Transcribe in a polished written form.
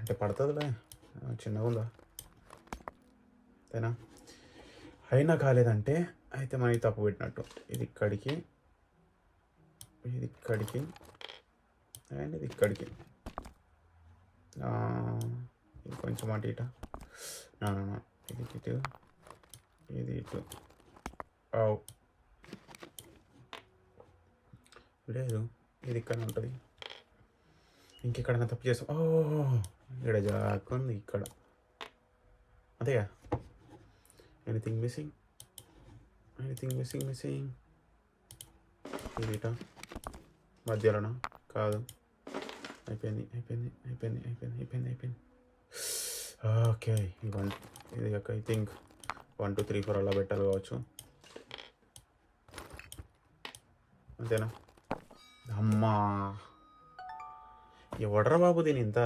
అంటే పడుతుందిలే, చిన్నగా ఉందా అంతేనా. అయినా కాలేదంటే అయితే మనకి తప్పు పెట్టినట్టు. ఇది ఇక్కడికి, ఇది ఇక్కడికి, అండ్ ఇది ఇక్కడికి. ఇది కొంచెం అటు ఇట, ఇది ఇటు, ఇది ఇటు. లేదు, ఇది ఇక్కడ ఉంటుంది. ఇంకెక్కడైనా తప్పు చేస్తాం. ఇక్కడ జాకుంది ఇక్కడ, అంతేగా. Anything missing, anything missing. ఇది ఇట మధ్యలోనా? కాదు, అయిపోయింది. ఓకే, ఇది ఐ థింక్ 1 2 3 4 అలా పెట్టాలి కావచ్చు, అంతేనా. అమ్మా, ఎవడరా బాబు దీని ఇంత